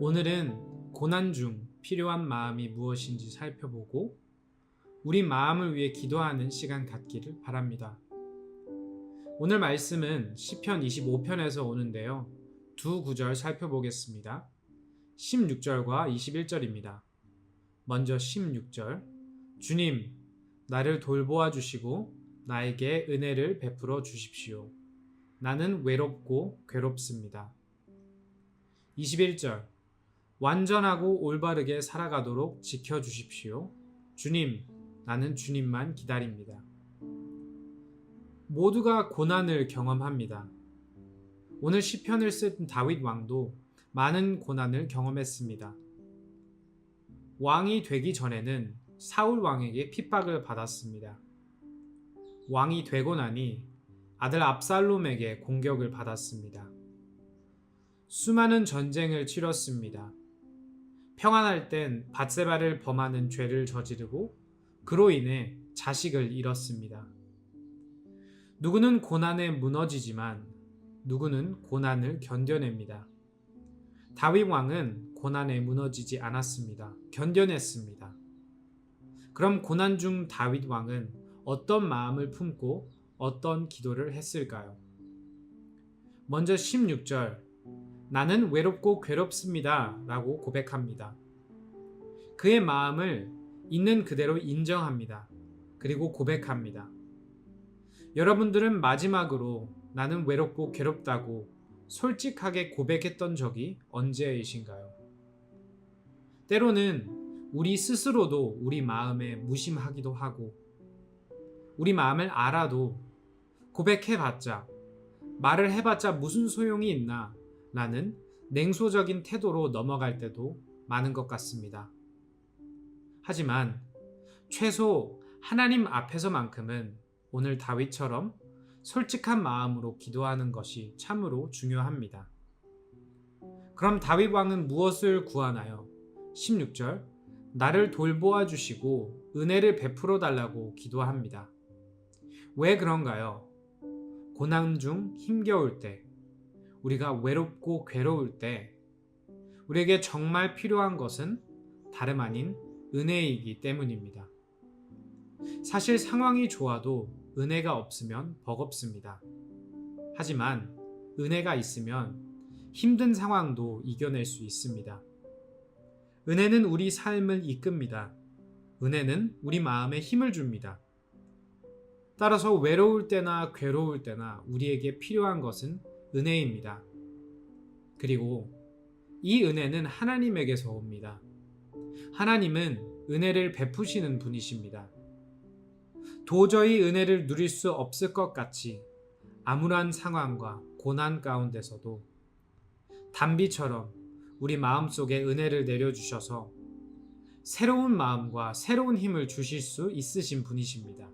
오늘은 고난 중 필요한 마음이 무엇인지 살펴보고 우리 마음을 위해 기도하는 시간 갖기를 바랍니다. 오늘 말씀은 시편 25편에서 오는데요. 두 구절 살펴보겠습니다. 16절과 21절입니다. 먼저 16절. 주님, 나를 돌보아 주시고 나에게 은혜를 베풀어 주십시오. 나는 외롭고 괴롭습니다. 21절. 완전하고 올바르게 살아가도록 지켜주십시오. 주님, 나는 주님만 기다립니다. 모두가 고난을 경험합니다. 오늘 시편을 쓴 다윗 왕도 많은 고난을 경험했습니다. 왕이 되기 전에는 사울 왕에게 핍박을 받았습니다. 왕이 되고 나니 아들 압살롬에게 공격을 받았습니다. 수많은 전쟁을 치렀습니다. 평안할 땐 밧세바를 범하는 죄를 저지르고 그로 인해 자식을 잃었습니다. 누구는 고난에 무너지지만 누구는 고난을 견뎌냅니다. 다윗 왕은 고난에 무너지지 않았습니다. 견뎌냈습니다. 그럼 고난 중 다윗 왕은 어떤 마음을 품고 어떤 기도를 했을까요? 먼저 16절. 나는 외롭고 괴롭습니다. 라고 고백합니다. 그의 마음을 있는 그대로 인정합니다. 그리고 고백합니다. 여러분들은 마지막으로 나는 외롭고 괴롭다고 솔직하게 고백했던 적이 언제이신가요? 때로는 우리 스스로도 우리 마음에 무심하기도 하고 우리 마음을 알아도 고백해봤자 말을 해봤자 무슨 소용이 있나 라는 냉소적인 태도로 넘어갈 때도 많은 것 같습니다. 하지만 최소 하나님 앞에서만큼은 오늘 다윗처럼 솔직한 마음으로 기도하는 것이 참으로 중요합니다. 그럼 다윗 왕은 무엇을 구하나요? 16절. 나를 돌보아 주시고 은혜를 베풀어 달라고 기도합니다. 왜 그런가요? 고난 중 힘겨울 때, 우리가 외롭고 괴로울 때 우리에게 정말 필요한 것은 다름 아닌 은혜이기 때문입니다. 사실 상황이 좋아도 은혜가 없으면 버겁습니다. 하지만 은혜가 있으면 힘든 상황도 이겨낼 수 있습니다. 은혜는 우리 삶을 이끕니다. 은혜는 우리 마음에 힘을 줍니다. 따라서 외로울 때나 괴로울 때나 우리에게 필요한 것은 은혜입니다. 그리고 이 은혜는 하나님에게서 옵니다. 하나님은 은혜를 베푸시는 분이십니다. 도저히 은혜를 누릴 수 없을 것 같이 암울한 상황과 고난 가운데서도 단비처럼 우리 마음속에 은혜를 내려주셔서 새로운 마음과 새로운 힘을 주실 수 있으신 분이십니다.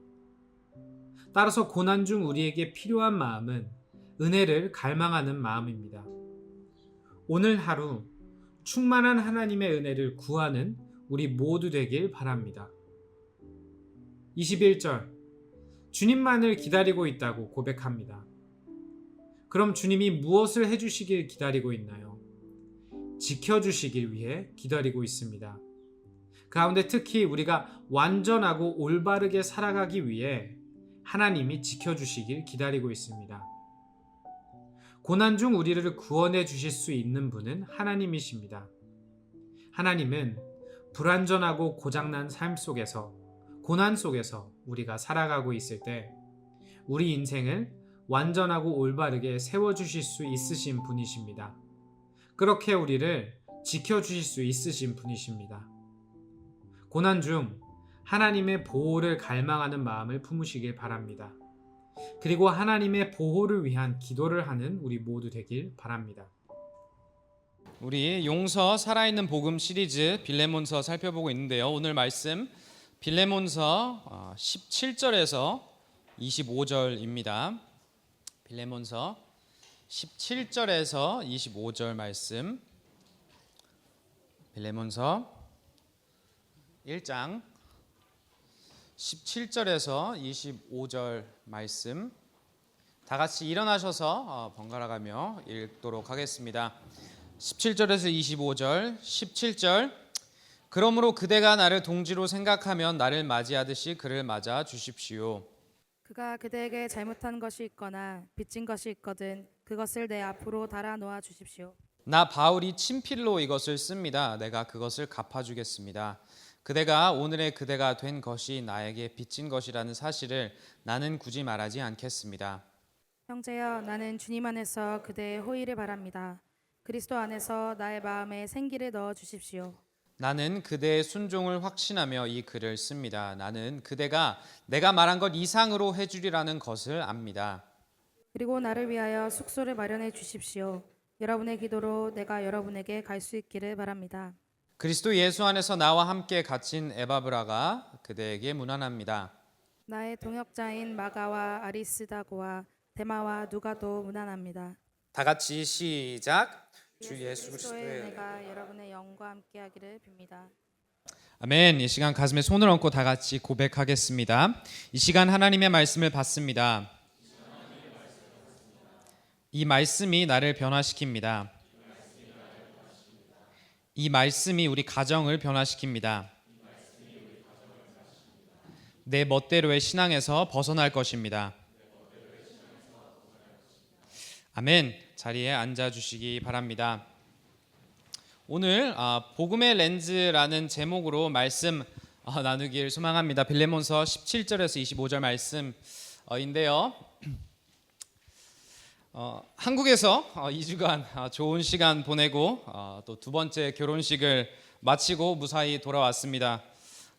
따라서 고난 중 우리에게 필요한 마음은 은혜를 갈망하는 마음입니다. 오늘 하루 충만한 하나님의 은혜를 구하는 우리 모두 되길 바랍니다. 21절. 주님만을 기다리고 있다고 고백합니다. 그럼 주님이 무엇을 해주시길 기다리고 있나요? 지켜주시길 위해 기다리고 있습니다. 가운데 특히 우리가 완전하고 올바르게 살아가기 위해 하나님이 지켜주시길 기다리고 있습니다. 고난 중 우리를 구원해 주실 수 있는 분은 하나님이십니다. 하나님은 불완전하고 고장난 삶 속에서, 고난 속에서 우리가 살아가고 있을 때 우리 인생을 완전하고 올바르게 세워주실 수 있으신 분이십니다. 그렇게 우리를 지켜주실 수 있으신 분이십니다. 고난 중 하나님의 보호를 갈망하는 마음을 품으시길 바랍니다. 그리고 하나님의 보호를 위한 기도를 하는 우리 모두 되길 바랍니다. 우리 용서 살아있는 복음 시리즈 빌레몬서 살펴보고 있는데요. 오늘 말씀 빌레몬서 17절에서 25절입니다. 빌레몬서 17절에서 25절 말씀. 빌레몬서 1장 17절에서 25절 말씀 다 같이 일어나셔서 번갈아 가며 읽도록 하겠습니다. 17절에서 25절, 17절. 그러므로 그대가 나를 동지로 생각하면 나를 맞이하듯이 그를 맞아 주십시오. 그가 그대에게 잘못한 것이 있거나 빚진 것이 있거든 그것을 내 앞으로 달아 놓아 주십시오. 나 바울이 친필로 이것을 씁니다. 내가 그것을 갚아주겠습니다. 그대가 오늘의 그대가 된 것이 나에게 빚진 것이라는 사실을 나는 굳이 말하지 않겠습니다. 형제여, 나는 주님 안에서 그대의 호의를 바랍니다. 그리스도 안에서 나의 마음에 생기를 넣어 주십시오. 나는 그대의 순종을 확신하며 이 글을 씁니다. 나는 그대가 내가 말한 것 이상으로 해주리라는 것을 압니다. 그리고 나를 위하여 숙소를 마련해 주십시오. 여러분의 기도로 내가 여러분에게 갈 수 있기를 바랍니다. 그리스도 예수 안에서 나와 함께 갇힌 에바브라가 그대에게 문안합니다. 나의 동역자인 마가와 아리스다고와 데마와 누가도 문안합니다. 다 같이 시작. 주 예수 그리스도의 그리스도의 은혜가 여러분의 영과 함께하기를 빕니다. 아멘. 이 시간 가슴에 손을 얹고 다 같이 고백하겠습니다. 이 시간 하나님의 말씀을 받습니다. 이 말씀이 나를 변화시킵니다. 이 말씀이 우리 가정을 변화시킵니다. 내 멋대로의 신앙에서 벗어날 것입니다. 아멘. 자리에 앉아 주시기 바랍니다. 오늘 복음의 렌즈라는 제목으로 말씀 나누길 소망합니다. 빌레몬서 17절에서 25절 말씀인데요. 한국에서 2주간 좋은 시간 보내고 또 두 번째 결혼식을 마치고 무사히 돌아왔습니다.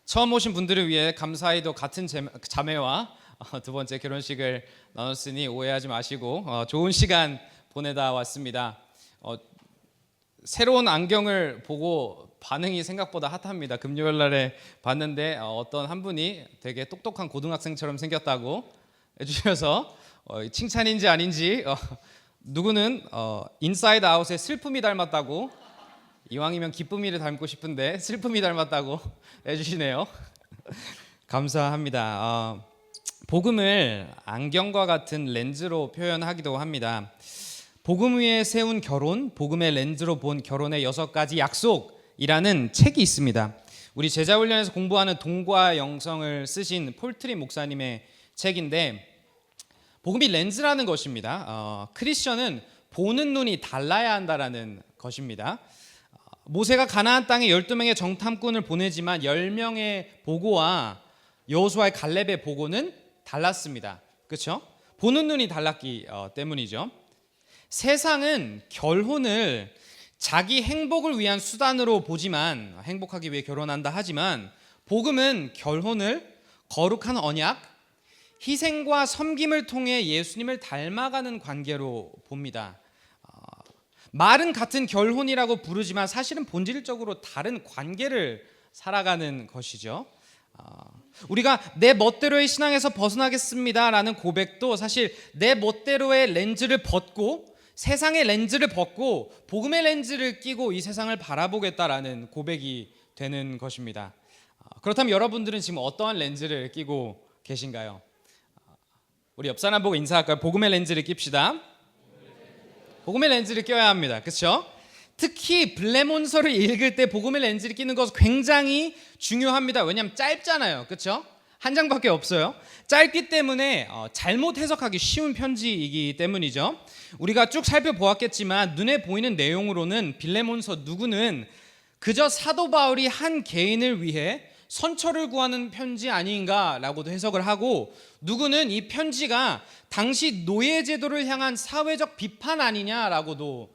처음 오신 분들을 위해 감사히도 같은 자매와 두 번째 결혼식을 나눴으니 오해하지 마시고 좋은 시간 보내다 왔습니다. 새로운 안경을 보고 반응이 생각보다 핫합니다. 금요일 날에 봤는데 어떤 한 분이 되게 똑똑한 고등학생처럼 생겼다고 해주셔서 칭찬인지 아닌지 누구는 인사이드 아웃의 슬픔이 닮았다고, 이왕이면 기쁨이를 닮고 싶은데 슬픔이 닮았다고 해주시네요. 감사합니다. 복음을 안경과 같은 렌즈로 표현하기도 합니다. 복음 위에 세운 결혼, 복음의 렌즈로 본 결혼의 6가지 약속이라는 책이 있습니다. 우리 제자훈련에서 공부하는 동과 영성을 쓰신 폴트리 목사님의 책인데, 복음이 렌즈라는 것입니다. 크리스천은 보는 눈이 달라야 한다라는 것입니다. 모세가 가나안 땅에 12명의 정탐꾼을 보내지만 10명의 보고와 여호수아의 갈렙의 보고는 달랐습니다. 그렇죠? 보는 눈이 달랐기 때문이죠. 세상은 결혼을 자기 행복을 위한 수단으로 보지만, 행복하기 위해 결혼한다 하지만, 복음은 결혼을 거룩한 언약, 희생과 섬김을 통해 예수님을 닮아가는 관계로 봅니다. 말은 같은 결혼이라고 부르지만 사실은 본질적으로 다른 관계를 살아가는 것이죠. 우리가 내 멋대로의 신앙에서 벗어나겠습니다라는 고백도 사실 내 멋대로의 렌즈를 벗고, 세상의 렌즈를 벗고 복음의 렌즈를 끼고 이 세상을 바라보겠다라는 고백이 되는 것입니다. 그렇다면 여러분들은 지금 어떠한 렌즈를 끼고 계신가요? 우리 옆 사람 보고 인사할까요? 복음의 렌즈를 낍시다. 복음의 렌즈를 껴야 합니다. 그렇죠? 특히 빌레몬서를 읽을 때 복음의 렌즈를 끼는 것은 굉장히 중요합니다. 왜냐하면 짧잖아요. 그렇죠? 한 장밖에 없어요. 짧기 때문에 잘못 해석하기 쉬운 편지이기 때문이죠. 우리가 쭉 살펴보았겠지만 눈에 보이는 내용으로는 빌레몬서 누구는 그저 사도 바울이 한 개인을 위해 선처를 구하는 편지 아닌가라고도 해석을 하고, 누구는 이 편지가 당시 노예 제도를 향한 사회적 비판 아니냐라고도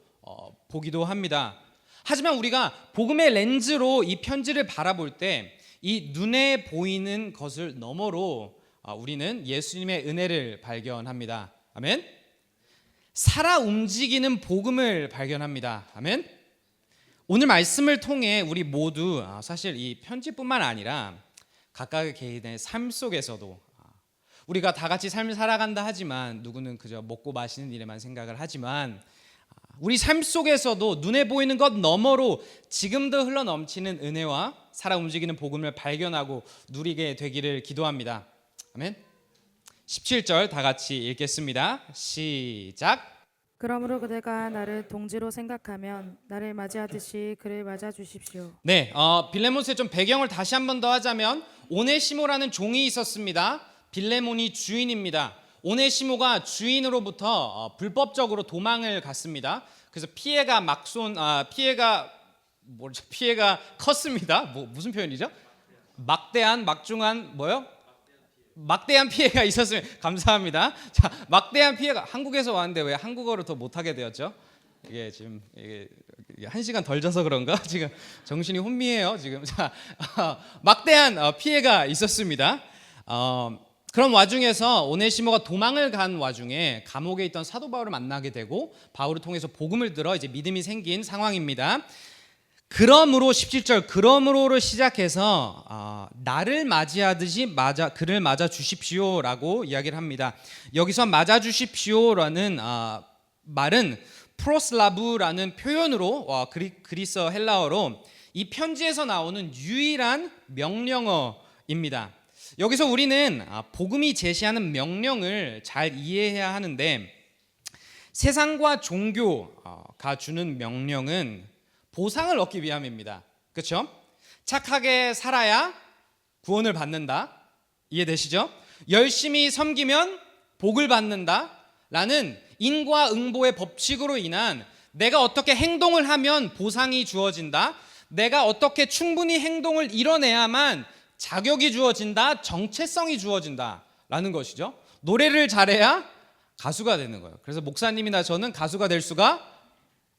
보기도 합니다. 하지만 우리가 복음의 렌즈로 이 편지를 바라볼 때 이 눈에 보이는 것을 너머로 우리는 예수님의 은혜를 발견합니다. 아멘. 살아 움직이는 복음을 발견합니다. 아멘. 오늘 말씀을 통해 우리 모두 사실 이 편지뿐만 아니라 각각의 개인의 삶 속에서도 우리가 다 같이 삶을 살아간다 하지만 누구는 그저 먹고 마시는 일에만 생각을 하지만 우리 삶 속에서도 눈에 보이는 것 너머로 지금도 흘러넘치는 은혜와 살아 움직이는 복음을 발견하고 누리게 되기를 기도합니다. 아멘. 17절 다 같이 읽겠습니다. 시작. 그러므로 그대가 나를 동지로 생각하면 나를 맞이하듯이 그를 맞아 주십시오. 네, 빌레몬스의 좀 배경을 다시 한 번 더 하자면 오네시모라는 종이 있었습니다. 빌레몬이 주인입니다. 오네시모가 주인으로부터 불법적으로 도망을 갔습니다. 그래서 피해가 컸습니다. 무슨 표현이죠? 막대한 피해가 있었으면 감사합니다. 자, 막대한 피해가 한국에서 왔는데 왜 한국어를 더 못하게 되었죠? 이게 지금 이게 1시간 덜 자서 그런가? 지금 정신이 혼미해요. 지금 자, 막대한 피해가 있었습니다. 그런 와중에서 오네시모가 도망을 간 와중에 감옥에 있던 사도 바울을 만나게 되고 바울을 통해서 복음을 들어 이제 믿음이 생긴 상황입니다. 그러므로 17절 그러므로를 시작해서 나를 맞이하듯이 그를 맞아 주십시오라고 이야기를 합니다. 여기서 맞아 주십시오라는 말은 프로슬라브라는 표현으로 그리스 헬라어로 이 편지에서 나오는 유일한 명령어입니다. 여기서 우리는 복음이 제시하는 명령을 잘 이해해야 하는데 세상과 종교가 주는 명령은 보상을 얻기 위함입니다. 그렇죠? 착하게 살아야 구원을 받는다. 이해되시죠? 열심히 섬기면 복을 받는다라는 인과응보의 법칙으로 인한 내가 어떻게 행동을 하면 보상이 주어진다. 내가 어떻게 충분히 행동을 이뤄내야만 자격이 주어진다. 정체성이 주어진다라는 것이죠. 노래를 잘해야 가수가 되는 거예요. 그래서 목사님이나 저는 가수가 될 수가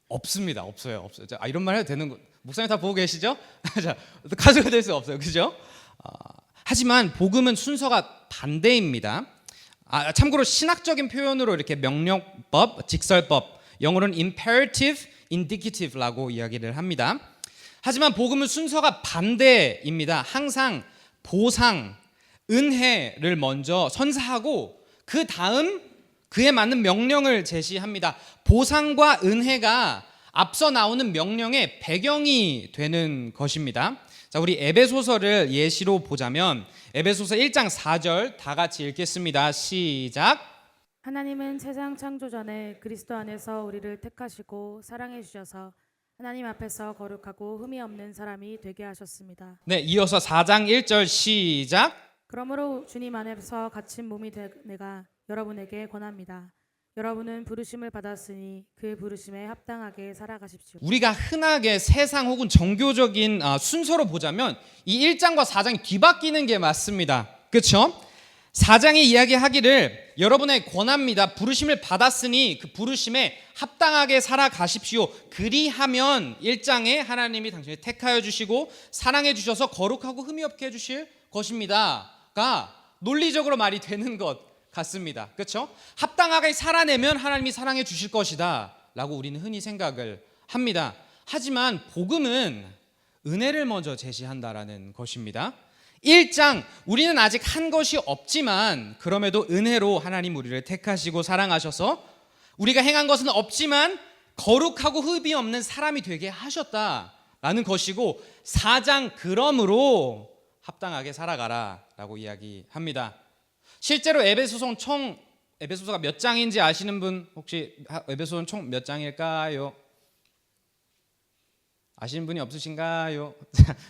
없습니다. 없어요. 자, 이런 말 해도 되는 거. 목사님 다 보고 계시죠? 자, 가수가 될 수 없어요. 그죠? 하지만 복음은 순서가 반대입니다. 참고로 신학적인 표현으로 이렇게 명령법, 직설법, 영어로는 imperative, indicative라고 이야기를 합니다. 하지만 복음은 순서가 반대입니다. 항상 보상, 은혜를 먼저 선사하고 그 다음 그에 맞는 명령을 제시합니다. 보상과 은혜가 앞서 나오는 명령의 배경이 되는 것입니다. 자, 우리 에베소서를 예시로 보자면 에베소서 1장 4절 다 같이 읽겠습니다. 시작. 하나님은 세상 창조 전에 그리스도 안에서 우리를 택하시고 사랑해 주셔서 하나님 앞에서 거룩하고 흠이 없는 사람이 되게 하셨습니다. 네, 이어서 4장 1절 시작. 그러므로 주님 안에서 갇힌 몸이 내가 여러분에게 권합니다. 여러분은 부르심을 받았으니 그 부르심에 합당하게 살아가십시오. 우리가 흔하게 세상 혹은 정교적인 순서로 보자면 이 1장과 4장이 뒤바뀌는 게 맞습니다. 그렇죠? 4장이 이야기하기를 여러분에게 권합니다. 부르심을 받았으니 그 부르심에 합당하게 살아가십시오. 그리하면 1장에 하나님이 당신을 택하여 주시고 사랑해 주셔서 거룩하고 흠이 없게 해주실 것입니다가 논리적으로 말이 되는 것 같습니다. 그렇죠? 합당하게 살아내면 하나님이 사랑해 주실 것이다 라고 우리는 흔히 생각을 합니다. 하지만 복음은 은혜를 먼저 제시한다라는 것입니다. 1장 우리는 아직 한 것이 없지만 그럼에도 은혜로 하나님 우리를 택하시고 사랑하셔서 우리가 행한 것은 없지만 거룩하고 흠이 없는 사람이 되게 하셨다라는 것이고 4장 그러므로 합당하게 살아가라 라고 이야기합니다. 실제로 에베소서가 몇 장인지 아시는 분 혹시 에베소서는 총 몇 장일까요? 아시는 분이 없으신가요?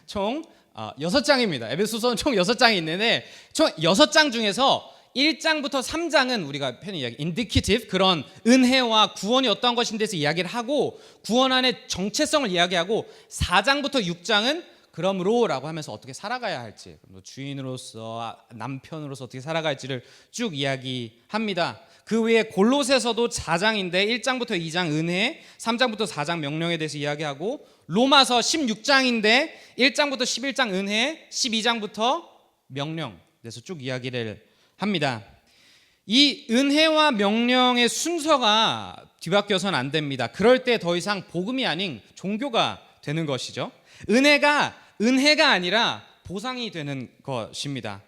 총 6장입니다. 에베소서는 총 6장이 있는데 총 6장 중에서 1장부터 3장은 우리가 편히 이야기 indicative 그런 은혜와 구원이 어떤 것인 데서 이야기를 하고 구원 안의 정체성을 이야기하고 4장부터 6장은 그러므로라고 하면서 어떻게 살아가야 할지 주인으로서 남편으로서 어떻게 살아갈지를 쭉 이야기합니다. 그 외에 골로새서도 4장인데 1장부터 2장 은혜, 3장부터 4장 명령에 대해서 이야기하고 로마서 16장인데 1장부터 11장 은혜, 12장부터 명령 그래서 쭉 이야기를 합니다. 이 은혜와 명령의 순서가 뒤바뀌어서는 안 됩니다. 그럴 때 더 이상 복음이 아닌 종교가 되는 것이죠. 은혜가 아니라 보상이 되는 것입니다.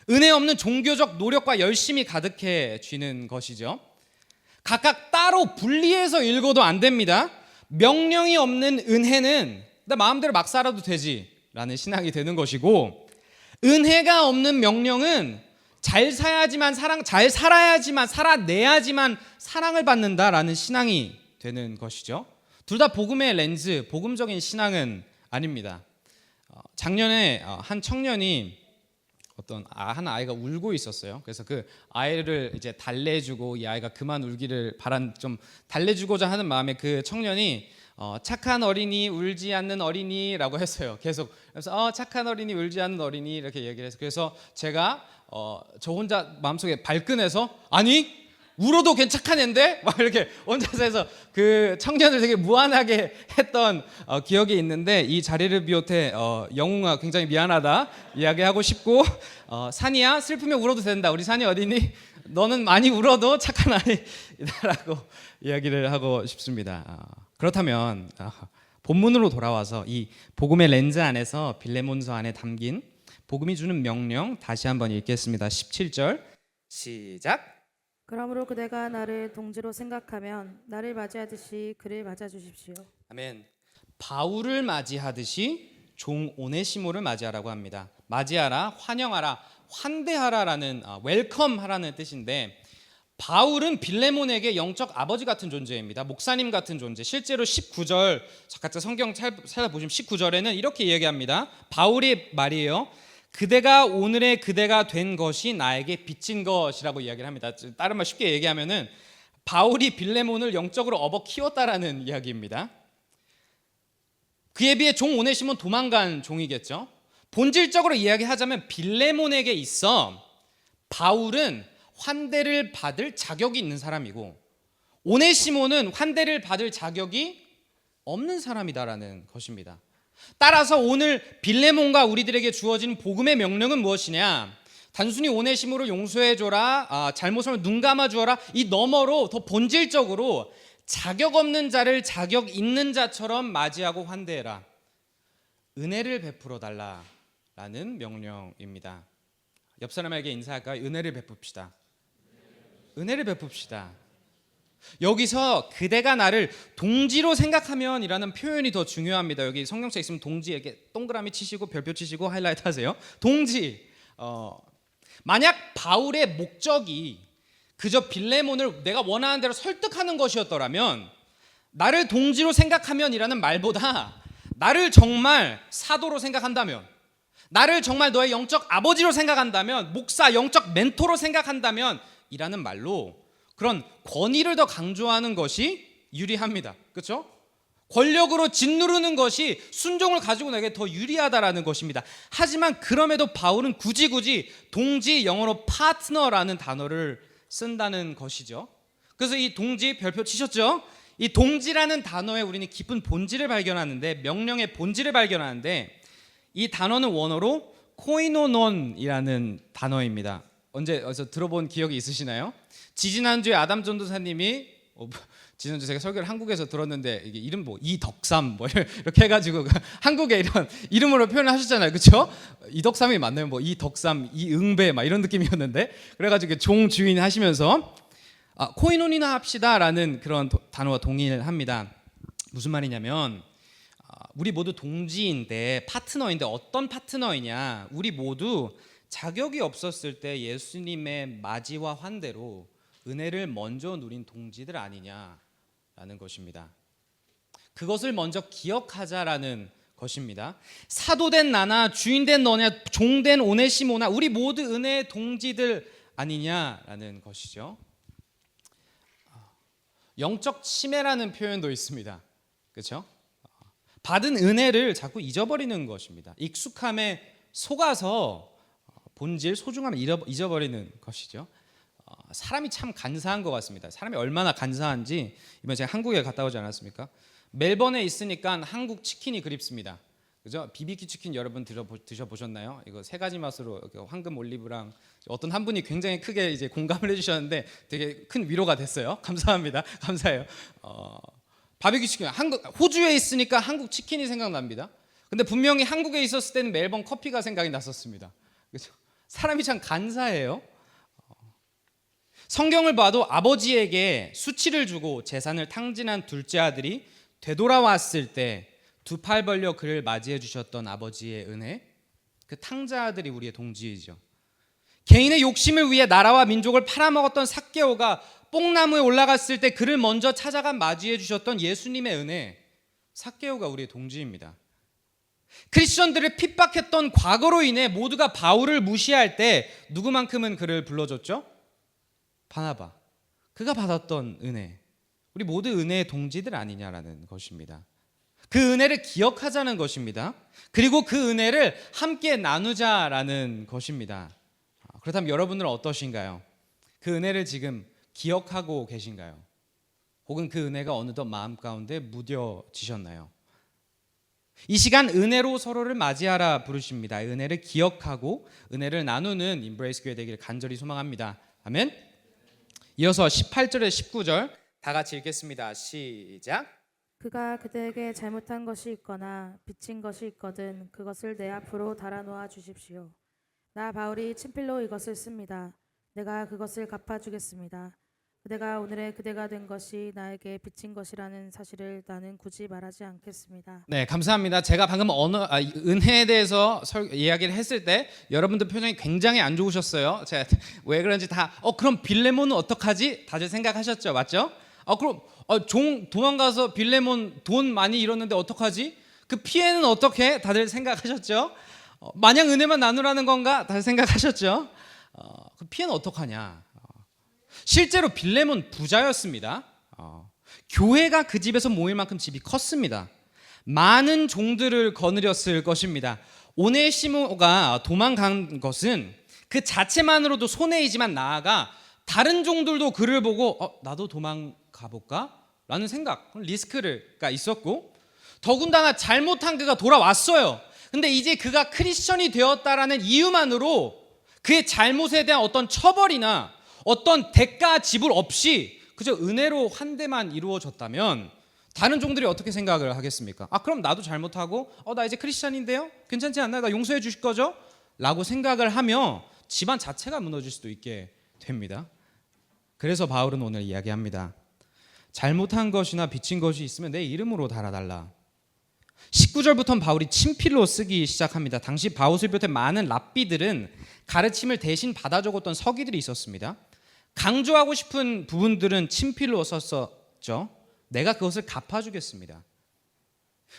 은혜 없는 종교적 노력과 열심이 가득해지는 것이죠. 각각 따로 분리해서 읽어도 안 됩니다. 명령이 없는 은혜는 나 마음대로 막 살아도 되지 라는 신앙이 되는 것이고 은혜가 없는 명령은 잘 살아야지만 살아내야지만 사랑을 받는다라는 신앙이 되는 것이죠. 둘 다 복음의 렌즈, 복음적인 신앙은 아닙니다. 작년에 한 청년이 한 아이가 울고 있었어요. 그래서 그 아이를 이제 달래주고 이 아이가 그만 울기를 좀 달래주고자 하는 마음에 그 청년이 착한 어린이 울지 않는 어린이라고 했어요. 계속 그래서 착한 어린이 울지 않는 어린이 이렇게 얘기를 해서 그래서 제가 저 혼자 마음속에 발끈해서 아니 울어도 괜찮은 앤데 막 이렇게 혼자서 해서 그 청년을 되게 무안하게 했던 기억이 있는데 이 자리를 비롯해 영웅아 굉장히 미안하다 이야기하고 싶고 산이야 슬프면 울어도 된다. 우리 산이 어디니? 너는 많이 울어도 착한 아이다라고 이야기를 하고 싶습니다. 그렇다면 본문으로 돌아와서 이 복음의 렌즈 안에서 빌레몬서 안에 담긴 복음이 주는 명령 다시 한번 읽겠습니다. 17절 시작. 그러므로 그대가 나를 동지로 생각하면 나를 맞이하듯이 그를 맞아 주십시오. 아멘. 바울을 맞이하듯이 종 오네시모를 맞이하라고 합니다. 맞이하라, 환영하라, 환대하라라는 웰컴하라는 뜻인데 바울은 빌레몬에게 영적 아버지 같은 존재입니다. 목사님 같은 존재. 실제로 19절 각자 성경 찾아보시면 19절에는 이렇게 이야기합니다. 바울의 말이에요. 그대가 오늘의 그대가 된 것이 나에게 빚진 것이라고 이야기를 합니다. 다른 말 쉽게 얘기하면은 바울이 빌레몬을 영적으로 업어 키웠다라는 이야기입니다. 그에 비해 종 오네시모는 도망간 종이겠죠. 본질적으로 이야기하자면 빌레몬에게 있어 바울은 환대를 받을 자격이 있는 사람이고 오네시모는 환대를 받을 자격이 없는 사람이다라는 것입니다. 따라서 오늘 빌레몬과 우리들에게 주어진 복음의 명령은 무엇이냐? 단순히 오네시모를 용서해줘라, 잘못을 눈 감아주어라, 이 너머로 더 본질적으로 자격 없는 자를 자격 있는 자처럼 맞이하고 환대해라, 은혜를 베풀어 달라라는 명령입니다. 옆 사람에게 인사할까요? 은혜를 베풉시다. 은혜를 베풉시다. 여기서 그대가 나를 동지로 생각하면 이라는 표현이 더 중요합니다. 여기 성경책 있으면 동지에게 동그라미 치시고 별표 치시고 하이라이트 하세요. 동지. 만약 바울의 목적이 그저 빌레몬을 내가 원하는 대로 설득하는 것이었더라면 나를 동지로 생각하면 이라는 말보다 나를 정말 사도로 생각한다면, 나를 정말 너의 영적 아버지로 생각한다면, 목사 영적 멘토로 생각한다면 이라는 말로 그런 권위를 더 강조하는 것이 유리합니다. 그렇죠? 권력으로 짓누르는 것이 순종을 가지고 내게 더 유리하다라는 것입니다. 하지만 그럼에도 바울은 굳이 동지, 영어로 파트너라는 단어를 쓴다는 것이죠. 그래서 이 동지 별표 치셨죠? 이 동지라는 단어에 우리는 깊은 본질을 발견하는데, 명령의 본질을 발견하는데, 이 단어는 원어로 코이노논이라는 단어입니다. 언제 어디서 들어본 기억이 있으시나요? 지지난주에 아담 전도사님이 지난주 제가 설교를 한국에서 들었는데 이게 이름 이덕삼 이렇게 해가지고 한국의 이런 이름으로 표현을 하셨잖아요, 그렇죠? 이덕삼이 맞나요? 이덕삼, 이응배 막 이런 느낌이었는데 그래가지고 종 주인 하시면서 코이노니나 합시다라는 그런 단어와 동일합니다. 무슨 말이냐면 우리 모두 동지인데 파트너인데 어떤 파트너이냐? 우리 모두 자격이 없었을 때 예수님의 맞이와 환대로 은혜를 먼저 누린 동지들 아니냐라는 것입니다. 그것을 먼저 기억하자라는 것입니다. 사도된 나나 주인된 너냐 종된 오네시모나 우리 모두 은혜의 동지들 아니냐라는 것이죠. 영적 치매라는 표현도 있습니다. 그렇죠? 받은 은혜를 자꾸 잊어버리는 것입니다. 익숙함에 속아서 본질, 소중함을 잊어버리는 것이죠. 사람이 참 간사한 것 같습니다. 사람이 얼마나 간사한지 이번에 제가 한국에 갔다 오지 않았습니까? 멜번에 있으니까 한국 치킨이 그립습니다. 그죠? BBQ 치킨 여러분 드셔보셨나요? 이거 세 가지 맛으로 황금 올리브랑 어떤 한 분이 굉장히 크게 이제 공감을 해주셨는데 되게 큰 위로가 됐어요. 감사합니다. 감사해요. 바비큐 치킨 호주에 있으니까 한국 치킨이 생각납니다. 근데 분명히 한국에 있었을 때는 멜번 커피가 생각이 났었습니다. 그죠? 사람이 참 간사해요. 성경을 봐도 아버지에게 수치를 주고 재산을 탕진한 둘째 아들이 되돌아왔을 때 두 팔 벌려 그를 맞이해 주셨던 아버지의 은혜, 그 탕자 아들이 우리의 동지이죠. 개인의 욕심을 위해 나라와 민족을 팔아먹었던 삭개오가 뽕나무에 올라갔을 때 그를 먼저 찾아가 맞이해 주셨던 예수님의 은혜, 삭개오가 우리의 동지입니다. 크리스천들을 핍박했던 과거로 인해 모두가 바울을 무시할 때 누구만큼은 그를 불러줬죠? 바나바. 그가 받았던 은혜, 우리 모두 은혜의 동지들 아니냐라는 것입니다. 그 은혜를 기억하자는 것입니다. 그리고 그 은혜를 함께 나누자라는 것입니다. 그렇다면 여러분들은 어떠신가요? 그 은혜를 지금 기억하고 계신가요? 혹은 그 은혜가 어느덧 마음 가운데 무뎌지셨나요? 이 시간 은혜로 서로를 맞이하라 부르십니다. 은혜를 기억하고 은혜를 나누는 인브레이스 교회 되기를 간절히 소망합니다. 아멘. 이어서 18절에 19절 다 같이 읽겠습니다. 시작. 그가 그대에게 잘못한 것이 있거나 빚진 것이 있거든 그것을 내 앞으로 달아놓아 주십시오. 나 바울이 친필로 이것을 씁니다. 내가 그것을 갚아주겠습니다. 그대가 오늘의 그대가 된 것이 나에게 빚진 것이라는 사실을 나는 굳이 말하지 않겠습니다. 네, 감사합니다. 제가 방금 은혜에 대해서 이야기를 했을 때 여러분들 표정이 굉장히 안 좋으셨어요. 제가 왜 그런지 그럼 빌레몬은 어떡하지? 다들 생각하셨죠, 맞죠? 그럼 종 도망가서 빌레몬 돈 많이 잃었는데 어떡하지? 그 피해는 어떻게? 다들 생각하셨죠? 마냥 은혜만 나누라는 건가? 다들 생각하셨죠? 그 피해는 어떡하냐? 실제로 빌레몬 부자였습니다. 교회가 그 집에서 모일 만큼 집이 컸습니다. 많은 종들을 거느렸을 것입니다. 오네시모가 도망간 것은 그 자체만으로도 손해이지만 나아가 다른 종들도 그를 보고 나도 도망가 볼까? 라는 생각, 리스크가 있었고, 더군다나 잘못한 그가 돌아왔어요. 근데 이제 그가 크리스천이 되었다라는 이유만으로 그의 잘못에 대한 어떤 처벌이나 어떤 대가 지불 없이 그저 은혜로 환대만 이루어졌다면 다른 종들이 어떻게 생각을 하겠습니까? 그럼 나도 잘못하고 나 이제 크리스천인데요? 괜찮지 않나요? 나 용서해 주실 거죠? 라고 생각을 하며 집안 자체가 무너질 수도 있게 됩니다. 그래서 바울은 오늘 이야기합니다. 잘못한 것이나 빚진 것이 있으면 내 이름으로 달아달라. 19절부터는 바울이 친필로 쓰기 시작합니다. 당시 바울을 비롯해 많은 랍비들은 가르침을 대신 받아 적었던 서기들이 있었습니다. 강조하고 싶은 부분들은 친필로 썼었죠. 내가 그것을 갚아주겠습니다.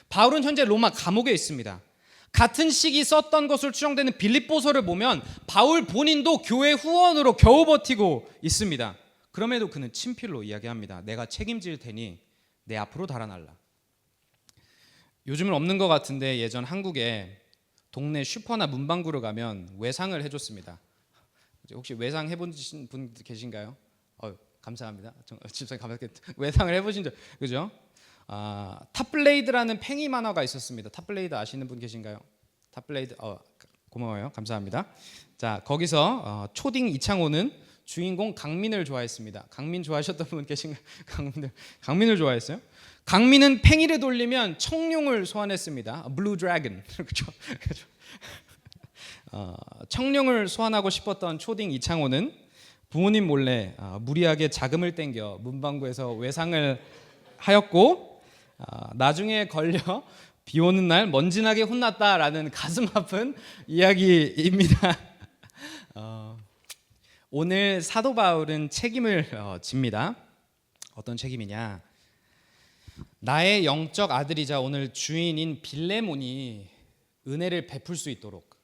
바울은 현재 로마 감옥에 있습니다. 같은 시기 썼던 것으로 추정되는 빌립보서를 보면 바울 본인도 교회 후원으로 겨우 버티고 있습니다. 그럼에도 그는 친필로 이야기합니다. 내가 책임질 테니 내 앞으로 달아날라. 요즘은 없는 것 같은데 예전 한국에 동네 슈퍼나 문방구로 가면 외상을 해줬습니다. 혹시 외상 해본 분 계신가요? 감사합니다. 집사님 감사합니다. 외상을 해보신 적 그죠? 탑블레이드라는 팽이 만화가 있었습니다. 탑블레이드 아시는 분 계신가요? 탑블레이드 고마워요. 감사합니다. 자 거기서 초딩 이창호는 주인공 강민을 좋아했습니다. 강민 좋아하셨던 분 계신가요? 강민을 좋아했어요? 강민은 팽이를 돌리면 청룡을 소환했습니다. 블루 드래곤. 그렇죠? 청룡을 소환하고 싶었던 초딩 이창호는 부모님 몰래 무리하게 자금을 땡겨 문방구에서 외상을 하였고 나중에 걸려 비 오는 날 먼지나게 혼났다라는 가슴 아픈 이야기입니다. 오늘 사도 바울은 책임을 집니다. 어떤 책임이냐? 나의 영적 아들이자 오늘 주인인 빌레몬이 은혜를 베풀 수 있도록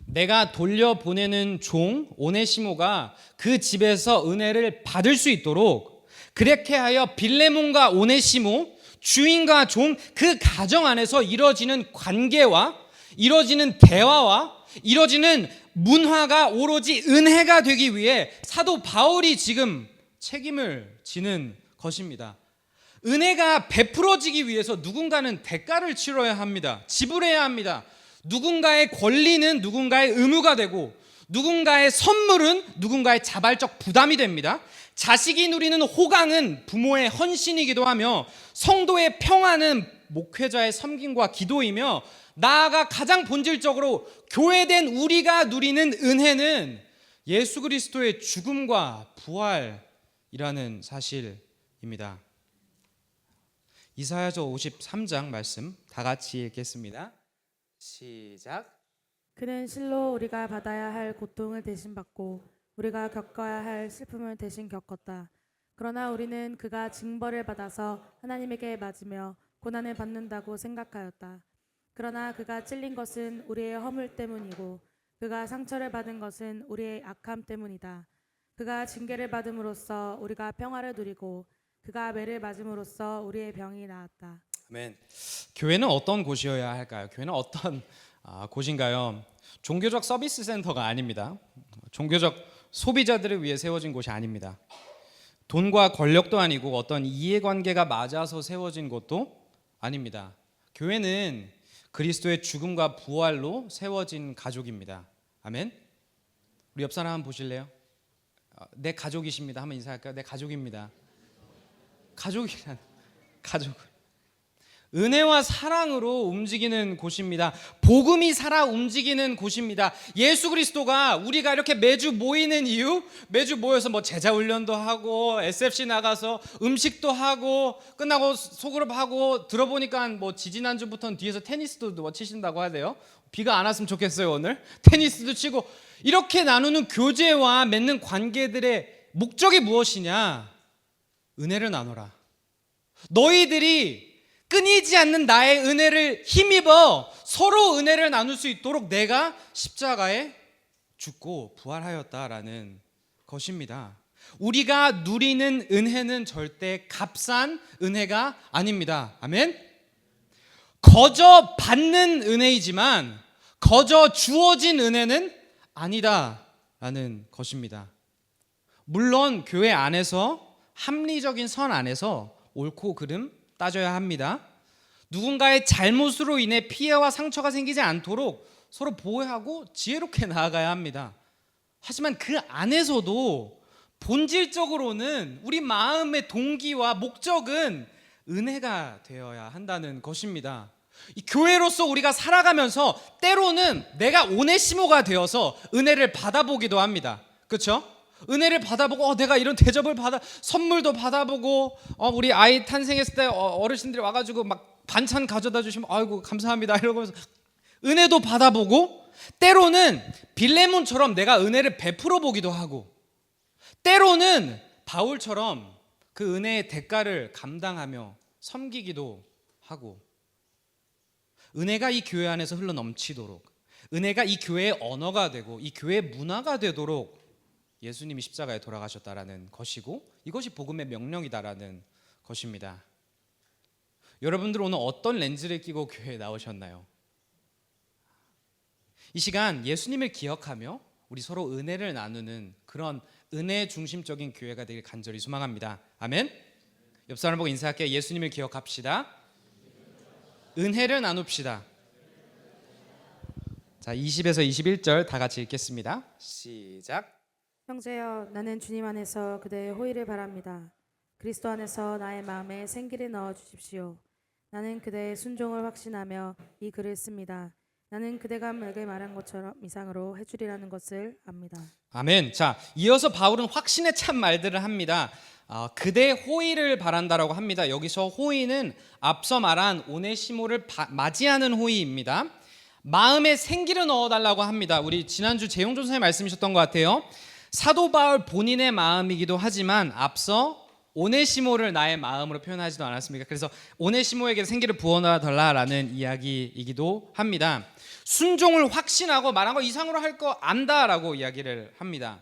내가 돌려보내는 종 오네시모가 그 집에서 은혜를 받을 수 있도록 그렇게 하여 빌레몬과 오네시모 주인과 종 그 가정 안에서 이루어지는 관계와 이루어지는 대화와 이루어지는 문화가 오로지 은혜가 되기 위해 사도 바울이 지금 책임을 지는 것입니다. 은혜가 베풀어지기 위해서 누군가는 대가를 치러야 합니다. 지불해야 합니다. 누군가의 권리는 누군가의 의무가 되고 누군가의 선물은 누군가의 자발적 부담이 됩니다. 자식이 누리는 호강은 부모의 헌신이기도 하며 성도의 평안은 목회자의 섬김과 기도이며 나아가 가장 본질적으로 교회된 우리가 누리는 은혜는 예수 그리스도의 죽음과 부활이라는 사실입니다. 이사야서 53장 말씀 다 같이 읽겠습니다. 시작. 그는 실로 우리가 받아야 할 고통을 대신 받고 우리가 겪어야 할 슬픔을 대신 겪었다. 그러나 우리는 그가 징벌을 받아서 하나님에게 맞으며 고난을 받는다고 생각하였다. 그러나 그가 찔린 것은 우리의 허물 때문이고 그가 상처를 받은 것은 우리의 악함 때문이다. 그가 징계를 받음으로써 우리가 평화를 누리고 그가 매를 맞음으로써 우리의 병이 나았다. 아멘. 교회는 어떤 곳이어야 할까요? 교회는 어떤 곳인가요? 종교적 서비스 센터가 아닙니다. 종교적 소비자들을 위해 세워진 곳이 아닙니다. 돈과 권력도 아니고 어떤 이해관계가 맞아서 세워진 것도 아닙니다. 교회는 그리스도의 죽음과 부활로 세워진 가족입니다. 아멘. 우리 옆 사람 한번 보실래요? 내 가족이십니다. 한번 인사할까요? 내 가족입니다. 가족이란 가족. 은혜와 사랑으로 움직이는 곳입니다. 복음이 살아 움직이는 곳입니다. 예수 그리스도가 우리가 이렇게 매주 모이는 이유, 매주 모여서 뭐 제자 훈련도 하고 SFC 나가서 음식도 하고 끝나고 소그룹 하고 들어보니까 뭐 지지난주부터는 뒤에서 테니스도 뭐 치신다고 하대요. 비가 안 왔으면 좋겠어요. 오늘 테니스도 치고 이렇게 나누는 교제와 맺는 관계들의 목적이 무엇이냐? 은혜를 나눠라. 너희들이 끊이지 않는 나의 은혜를 힘입어 서로 은혜를 나눌 수 있도록 내가 십자가에 죽고 부활하였다라는 것입니다. 우리가 누리는 은혜는 절대 값싼 은혜가 아닙니다. 아멘. 거저 받는 은혜이지만 거저 주어진 은혜는 아니다라는 것입니다. 물론 교회 안에서 합리적인 선 안에서 옳고 그름 따져야 합니다. 누군가의 잘못으로 인해 피해와 상처가 생기지 않도록 서로 보호하고 지혜롭게 나아가야 합니다. 하지만 그 안에서도 본질적으로는 우리 마음의 동기와 목적은 은혜가 되어야 한다는 것입니다. 이 교회로서 우리가 살아가면서 때로는 내가 오네시모가 되어서 은혜를 받아보기도 합니다. 그렇죠? 은혜를 받아보고 내가 이런 대접을 받아 선물도 받아보고 우리 아이 탄생했을 때 어르신들이 와가지고 막 반찬 가져다 주시면 아이고 감사합니다 이러면서 은혜도 받아보고 때로는 빌레몬처럼 내가 은혜를 베풀어 보기도 하고 때로는 바울처럼 그 은혜의 대가를 감당하며 섬기기도 하고 은혜가 이 교회 안에서 흘러 넘치도록 은혜가 이 교회의 언어가 되고 이 교회의 문화가 되도록 예수님이 십자가에 돌아가셨다라는 것이고 이것이 복음의 명령이다라는 것입니다. 여러분들 오늘 어떤 렌즈를 끼고 교회에 나오셨나요? 이 시간 예수님을 기억하며 우리 서로 은혜를 나누는 그런 은혜 중심적인 교회가 되길 간절히 소망합니다. 아멘. 옆 사람 보고 인사할게요. 예수님을 기억합시다. 은혜를 나눕시다. 자, 20에서 21절 다 같이 읽겠습니다. 시작. 형제여, 나는 주님 안에서 그대의 호의를 바랍니다. 그리스도 안에서 나의 마음에 생기를 넣어 주십시오. 나는 그대의 순종을 확신하며 이 글을 씁니다. 나는 그대가 내게 말한 것처럼 이상으로 해주리라는 것을 압니다. 아멘. 자, 이어서 바울은 확신에 찬 말들을 합니다. 그대의 호의를 바란다라고 합니다. 여기서 호의는 앞서 말한 오네시모를 맞이하는 호의입니다. 마음에 생기를 넣어달라고 합니다. 우리 지난주 재용조 선생님 말씀이셨던 것 같아요. 사도 바울 본인의 마음이기도 하지만 앞서 오네시모를 나의 마음으로 표현하지도 않았습니까? 그래서 오네시모에게 생기를 부어달라라는 이야기이기도 합니다. 순종을 확신하고 말한 거 이상으로 할 거 안다라고 이야기를 합니다.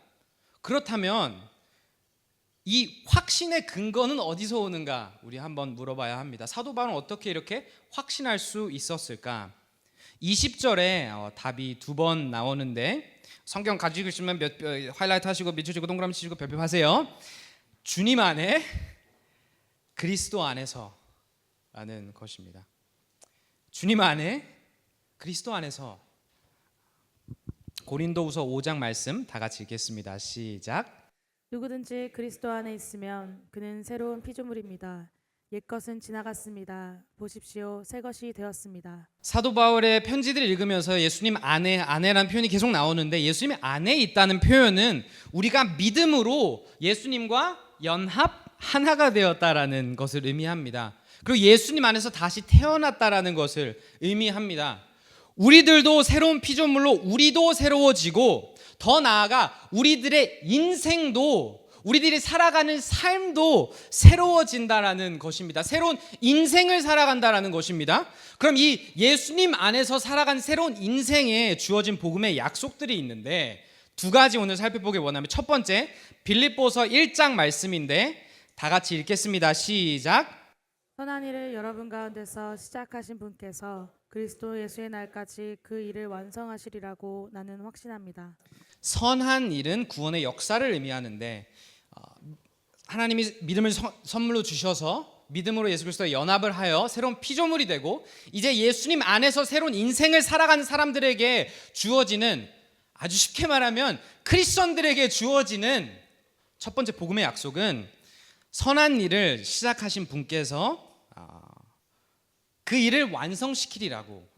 그렇다면 이 확신의 근거는 어디서 오는가? 우리 한번 물어봐야 합니다. 사도 바울은 어떻게 이렇게 확신할 수 있었을까? 20절에 답이 두 번 나오는데 성경 가지고 있으면 하이라이트 하시고 밑줄 치고 동그라미 치시고 별표 하세요. 주님 안에 그리스도 안에서 라는 것입니다. 주님 안에 그리스도 안에서. 고린도후서 5장 말씀 다 같이 읽겠습니다. 시작. 누구든지 그리스도 안에 있으면 그는 새로운 피조물입니다. 옛것은 지나갔습니다. 보십시오, 새 것이 되었습니다. 사도 바울의 편지들을 읽으면서 예수님 안에라는 표현이 계속 나오는데 예수님 안에 있다는 표현은 우리가 믿음으로 예수님과 연합 하나가 되었다라는 것을 의미합니다. 그리고 예수님 안에서 다시 태어났다라는 것을 의미합니다. 우리들도 새로운 피조물로 우리도 새로워지고 더 나아가 우리들의 인생도 우리들이 살아가는 삶도 새로워진다라는 것입니다. 새로운 인생을 살아간다라는 것입니다. 그럼 이 예수님 안에서 살아간 새로운 인생에 주어진 복음의 약속들이 있는데 두 가지 오늘 살펴보기 원하면 첫 번째 빌립보서 1장 말씀인데 다 같이 읽겠습니다. 시작. 선한 일을 여러분 가운데서 시작하신 분께서 그리스도 예수의 날까지 그 일을 완성하시리라고 나는 확신합니다. 선한 일은 구원의 역사를 의미하는데 하나님이 믿음을 선물로 주셔서 믿음으로 예수 그리스도와 연합을 하여 새로운 피조물이 되고 이제 예수님 안에서 새로운 인생을 살아가는 사람들에게 주어지는, 아주 쉽게 말하면 크리스천들에게 주어지는 첫 번째 복음의 약속은 선한 일을 시작하신 분께서 그 일을 완성시키리라고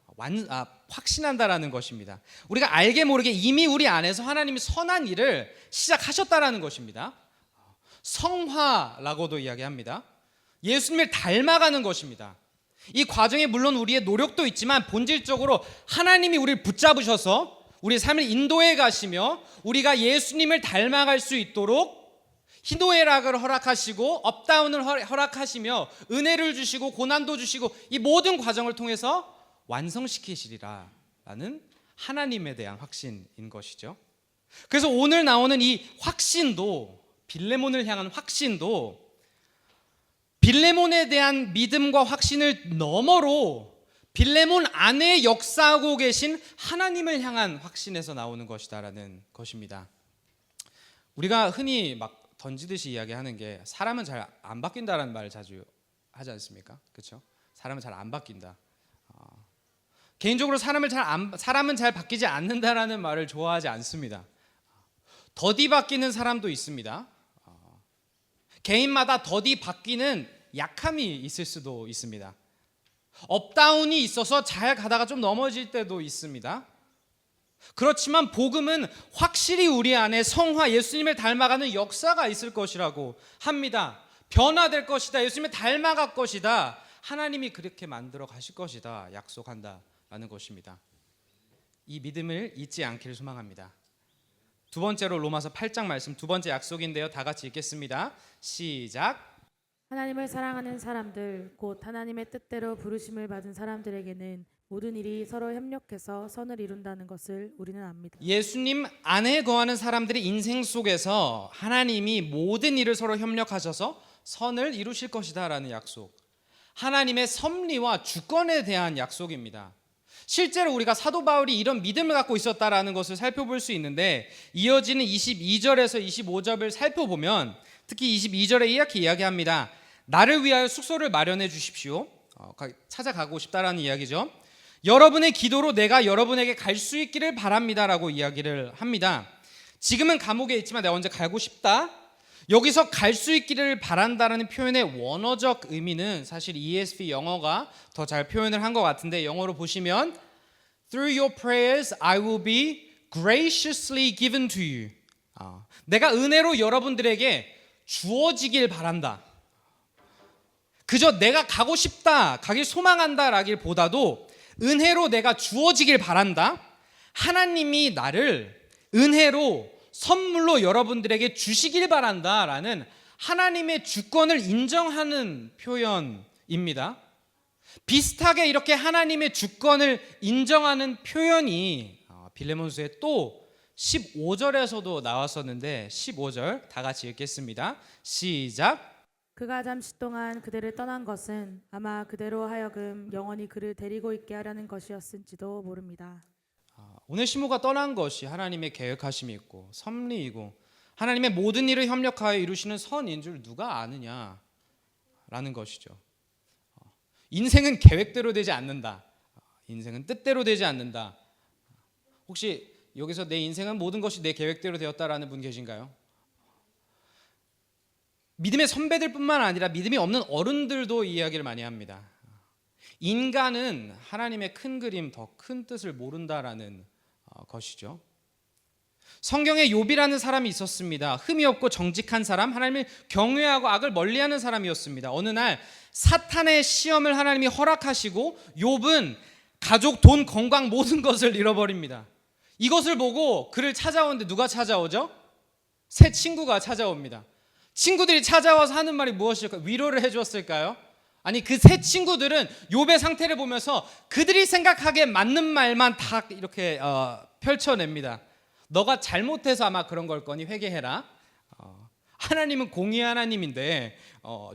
확신한다라는 것입니다. 우리가 알게 모르게 이미 우리 안에서 하나님이 선한 일을 시작하셨다라는 것입니다. 성화라고도 이야기합니다. 예수님을 닮아가는 것입니다. 이 과정에 물론 우리의 노력도 있지만 본질적으로 하나님이 우리를 붙잡으셔서 우리의 삶을 인도해 가시며 우리가 예수님을 닮아갈 수 있도록 희노애락을 허락하시고 업다운을 허락하시며 은혜를 주시고 고난도 주시고 이 모든 과정을 통해서 완성시키시리라라는 하나님에 대한 확신인 것이죠. 그래서 오늘 나오는 이 확신도, 빌레몬을 향한 확신도 빌레몬에 대한 믿음과 확신을 너머로 빌레몬 안에 역사하고 계신 하나님을 향한 확신에서 나오는 것이다라는 것입니다. 우리가 흔히 막 던지듯이 이야기하는 게 사람은 잘 안 바뀐다라는 말을 자주 하지 않습니까? 그렇죠? 사람은 잘 안 바뀐다. 개인적으로 사람은 잘 바뀌지 않는다라는 말을 좋아하지 않습니다. 더디 바뀌는 사람도 있습니다. 개인마다 더디 바뀌는 약함이 있을 수도 있습니다. 업다운이 있어서 잘 가다가 좀 넘어질 때도 있습니다. 그렇지만 복음은 확실히 우리 안에 성화, 예수님을 닮아가는 역사가 있을 것이라고 합니다. 변화될 것이다. 예수님을 닮아갈 것이다. 하나님이 그렇게 만들어 가실 것이다. 약속한다라는 것입니다. 이 믿음을 잊지 않기를 소망합니다. 두 번째로 로마서 8장 말씀, 두 번째 약속인데요. 다 같이 읽겠습니다. 시작. 하나님을 사랑하는 사람들, 곧 하나님의 뜻대로 부르심을 받은 사람들에게는 모든 일이 서로 협력해서 선을 이룬다는 것을 우리는 압니다. 예수님 안에 거하는 사람들의 인생 속에서 하나님이 모든 일을 서로 협력하셔서 선을 이루실 것이다 라는 약속, 하나님의 섭리와 주권에 대한 약속입니다. 실제로 우리가 사도 바울이 이런 믿음을 갖고 있었다라는 것을 살펴볼 수 있는데 이어지는 22절에서 25절을 살펴보면 특히 22절에 이렇게 이야기합니다. 나를 위하여 숙소를 마련해 주십시오. 찾아가고 싶다라는 이야기죠. 여러분의 기도로 내가 여러분에게 갈 수 있기를 바랍니다라고 이야기를 합니다. 지금은 감옥에 있지만 내가 언제 가고 싶다. 여기서 갈 수 있기를 바란다라는 표현의 원어적 의미는 사실 ESV 영어가 더 잘 표현을 한 것 같은데 영어로 보시면 Through your prayers I will be graciously given to you. 내가 은혜로 여러분들에게 주어지길 바란다. 그저 내가 가고 싶다, 가길 소망한다라기보다도 은혜로 내가 주어지길 바란다. 하나님이 나를 은혜로 선물로 여러분들에게 주시길 바란다라는 하나님의 주권을 인정하는 표현입니다. 비슷하게 이렇게 하나님의 주권을 인정하는 표현이 빌레몬서의 또 15절에서도 나왔었는데 15절 다 같이 읽겠습니다. 시작. 그가 잠시 동안 그대를 떠난 것은 아마 그대로 하여금 영원히 그를 데리고 있게 하려는 것이었을지도 모릅니다. 오네시모가 떠난 것이 하나님의 계획하심이 있고 섭리이고 하나님의 모든 일을 협력하여 이루시는 선인 줄 누가 아느냐라는 것이죠. 인생은 계획대로 되지 않는다. 인생은 뜻대로 되지 않는다. 혹시 여기서 내 인생은 모든 것이 내 계획대로 되었다라는 분 계신가요? 믿음의 선배들뿐만 아니라 믿음이 없는 어른들도 이야기를 많이 합니다. 인간은 하나님의 큰 그림, 더 큰 뜻을 모른다라는 것이죠. 성경에 욥이라는 사람이 있었습니다. 흠이 없고 정직한 사람, 하나님을 경외하고 악을 멀리하는 사람이었습니다. 어느 날 사탄의 시험을 하나님이 허락하시고 욥은 가족, 돈, 건강 모든 것을 잃어버립니다. 이것을 보고 그를 찾아오는데 누가 찾아오죠? 새 친구가 찾아옵니다. 친구들이 찾아와서 하는 말이 무엇일까요? 위로를 해주었을까요? 아니, 그 새 친구들은 욥의 상태를 보면서 그들이 생각하기에 맞는 말만 다 이렇게 펼쳐냅니다. 너가 잘못해서 아마 그런 걸 거니 회개해라. 하나님은 공의 하나님인데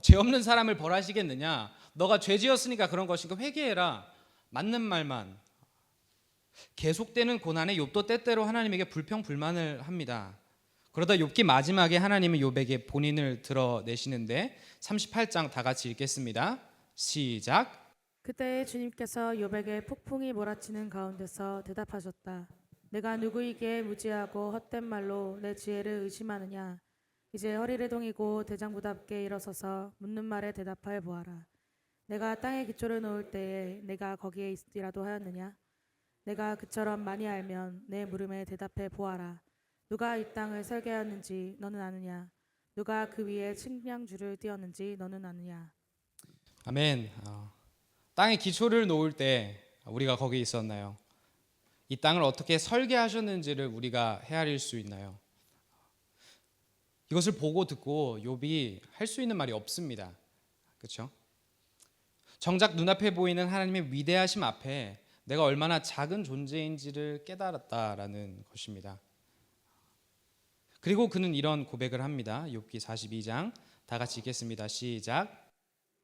죄 없는 사람을 벌하시겠느냐? 너가 죄 지었으니까 그런 것이니까 회개해라. 맞는 말만. 계속되는 고난에 욥도 때때로 하나님에게 불평불만을 합니다. 그러다 욥기 마지막에 하나님은 욥에게 본인을 드러내시는데 38장 다 같이 읽겠습니다. 시작. 그때 주님께서 욥에게 폭풍이 몰아치는 가운데서 대답하셨다. 내가 누구에게 무지하고 헛된 말로 내 지혜를 의심하느냐. 이제 허리를 동이고 대장부답게 일어서서 묻는 말에 대답하여 보아라. 내가 땅에 기초를 놓을 때에 내가 거기에 있으리라도 하였느냐. 내가 그처럼 많이 알면 내 물음에 대답해 보아라. 누가 이 땅을 설계하였는지 너는 아느냐. 누가 그 위에 측량줄을 띄었는지 너는 아느냐. 아멘. 땅에 기초를 놓을 때 우리가 거기 있었나요? 이 땅을 어떻게 설계하셨는지를 우리가 헤아릴 수 있나요? 이것을 보고 듣고 욥이 할 수 있는 말이 없습니다. 그렇죠? 정작 눈앞에 보이는 하나님의 위대하심 앞에 내가 얼마나 작은 존재인지를 깨달았다라는 것입니다. 그리고 그는 이런 고백을 합니다. 욥기 42장 다 같이 읽겠습니다. 시작.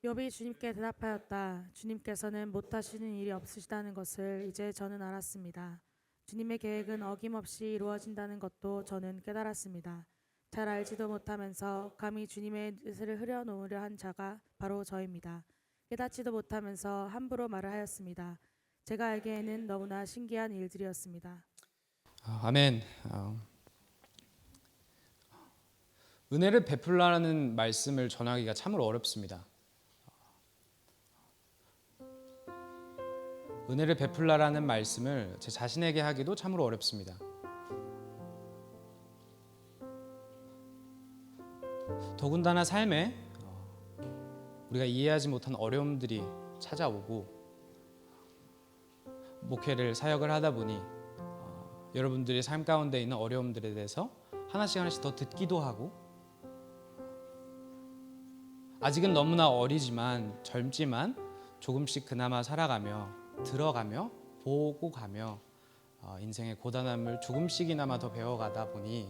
욥이 주님께 대답하였다. 주님께서는 못하시는 일이 없으시다는 것을 이제 저는 알았습니다. 주님의 계획은 어김없이 이루어진다는 것도 저는 깨달았습니다. 잘 알지도 못하면서 감히 주님의 뜻을 흐려놓으려 한 자가 바로 저입니다. 깨닫지도 못하면서 함부로 말을 하였습니다. 제가 알기에는 너무나 신기한 일들이었습니다. 아멘. 은혜를 베풀라는 말씀을 전하기가 참으로 어렵습니다. 은혜를 베풀라라는 말씀을 제 자신에게 하기도 참으로 어렵습니다. 더군다나 삶에 우리가 이해하지 못한 어려움들이 찾아오고 목회를 사역을 하다 보니 여러분들의 삶 가운데 있는 어려움들에 대해서 하나씩 더 듣기도 하고 아직은 너무나 어리지만 젊지만 조금씩 그나마 살아가며 들어가며 보고 가며 인생의 고단함을 조금씩이나마 더 배워가다 보니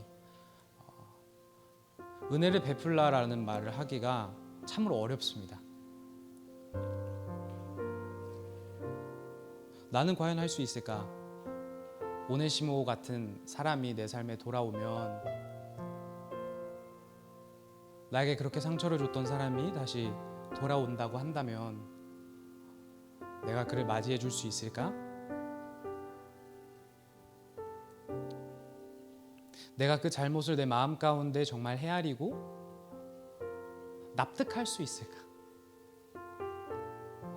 은혜를 베풀라라는 말을 하기가 참으로 어렵습니다. 나는 과연 할 수 있을까? 오네시모 같은 사람이 내 삶에 돌아오면 나에게 그렇게 상처를 줬던 사람이 다시 돌아온다고 한다면 내가 그를 맞이해 줄 수 있을까? 내가 그 잘못을 내 마음 가운데 정말 헤아리고 납득할 수 있을까?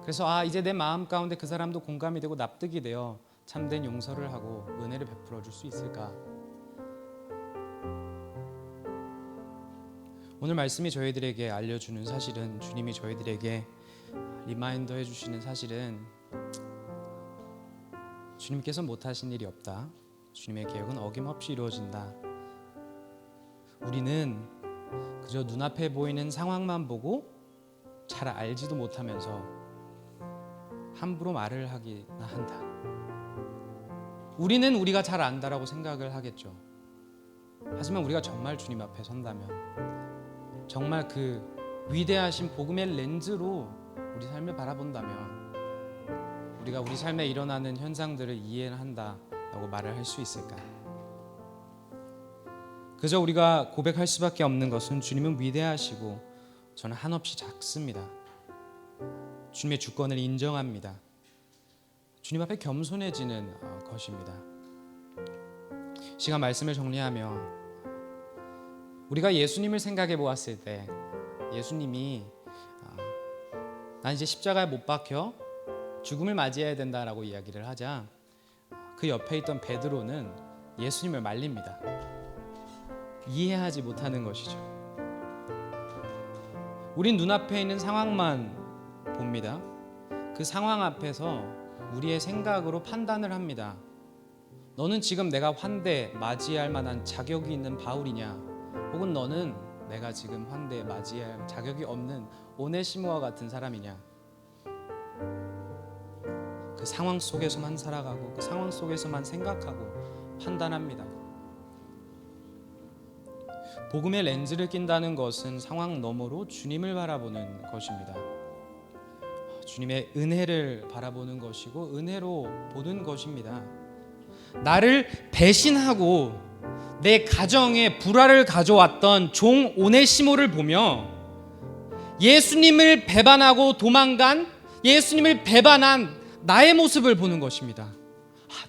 그래서 이제 내 마음 가운데 그 사람도 공감이 되고 납득이 되어 참된 용서를 하고 은혜를 베풀어 줄 수 있을까? 오늘 말씀이 저희들에게 알려주는 사실은 주님이 저희들에게 리마인더 해주시는 사실은 주님께서 못하신 일이 없다. 주님의 계획은 어김없이 이루어진다. 우리는 그저 눈앞에 보이는 상황만 보고 잘 알지도 못하면서 함부로 말을 하기나 한다. 우리는 우리가 잘 안다라고 생각을 하겠죠. 하지만 우리가 정말 주님 앞에 선다면 정말 그 위대하신 복음의 렌즈로 우리 삶을 바라본다면 우리가 우리 삶에 일어나는 현상들을 이해한다라고 말을 할 수 있을까? 그저 우리가 고백할 수밖에 없는 것은 주님은 위대하시고 저는 한없이 작습니다. 주님의 주권을 인정합니다. 주님 앞에 겸손해지는 것입니다. 시간 말씀을 정리하며 우리가 예수님을 생각해 보았을 때 예수님이 난 이제 십자가에 못 박혀 죽음을 맞이해야 된다라고 이야기를 하자 그 옆에 있던 베드로는 예수님을 말립니다. 이해하지 못하는 것이죠. 우린 눈앞에 있는 상황만 봅니다. 그 상황 앞에서 우리의 생각으로 판단을 합니다. 너는 지금 내가 환대 맞이할 만한 자격이 있는 바울이냐? 혹은 너는 내가 지금 환대 맞이할 자격이 없는 오네시모와 같은 사람이냐? 그 상황 속에서만 살아가고 그 상황 속에서만 생각하고 판단합니다. 복음의 렌즈를 낀다는 것은 상황 너머로 주님을 바라보는 것입니다. 주님의 은혜를 바라보는 것이고 은혜로 보는 것입니다. 나를 배신하고 내 가정에 불화를 가져왔던 종 오네시모를 보며 예수님을 배반하고 도망간, 예수님을 배반한 나의 모습을 보는 것입니다.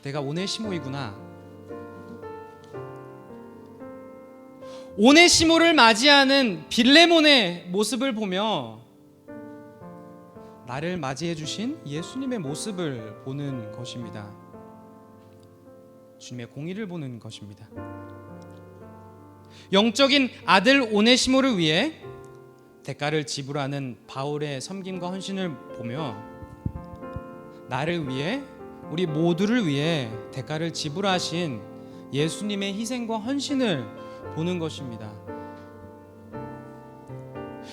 내가 오네시모이구나. 오네시모를 맞이하는 빌레몬의 모습을 보며 나를 맞이해 주신 예수님의 모습을 보는 것입니다. 주님의 공의를 보는 것입니다. 영적인 아들 오네시모를 위해 대가를 지불하는 바울의 섬김과 헌신을 보며 나를 위해, 우리 모두를 위해 대가를 지불하신 예수님의 희생과 헌신을 보는 것입니다.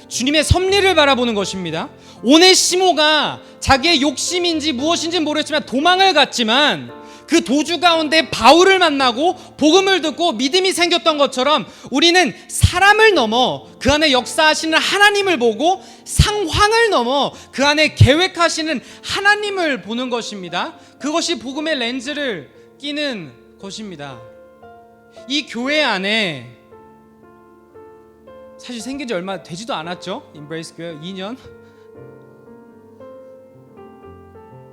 주님의 섭리를 바라보는 것입니다. 오네시모가 자기의 욕심인지 무엇인지 모르겠지만 도망을 갔지만 그 도주 가운데 바울을 만나고 복음을 듣고 믿음이 생겼던 것처럼 우리는 사람을 넘어 그 안에 역사하시는 하나님을 보고 상황을 넘어 그 안에 계획하시는 하나님을 보는 것입니다. 그것이 복음의 렌즈를 끼는 것입니다. 이 교회 안에 사실 생긴 지 얼마 되지도 않았죠. 인브레이스 교회 2년.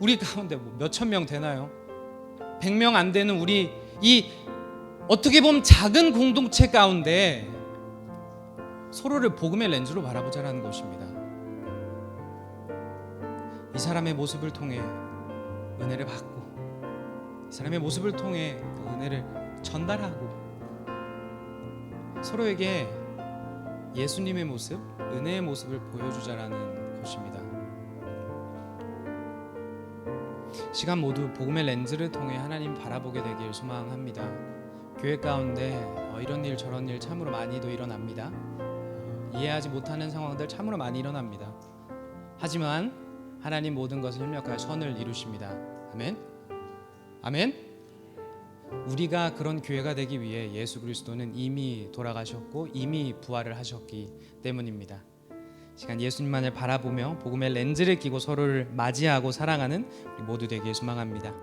우리 가운데 몇천 명 되나요? 100명 안 되는 우리 이 어떻게 보면 작은 공동체 가운데 서로를 복음의 렌즈로 바라보자라는 것입니다. 이 사람의 모습을 통해 은혜를 받고 이 사람의 모습을 통해 그 은혜를 전달하고 서로에게 예수님의 모습, 은혜의 모습을 보여주자라는 것입니다. 시간 모두 복음의 렌즈를 통해 하나님 바라보게 되길 소망합니다. 교회 가운데 이런 일 저런 일 참으로 많이도 일어납니다. 이해하지 못하는 상황들 참으로 많이 일어납니다. 하지만 하나님 모든 것을 협력하여 선을 이루십니다. 아멘. 아멘. 우리가 그런 교회가 되기 위해 예수 그리스도는 이미 돌아가셨고 이미 부활을 하셨기 때문입니다. 시간 예수님만을 바라보며 복음의 렌즈를 끼고 서로를 맞이하고 사랑하는 우리 모두 되길 소망합니다.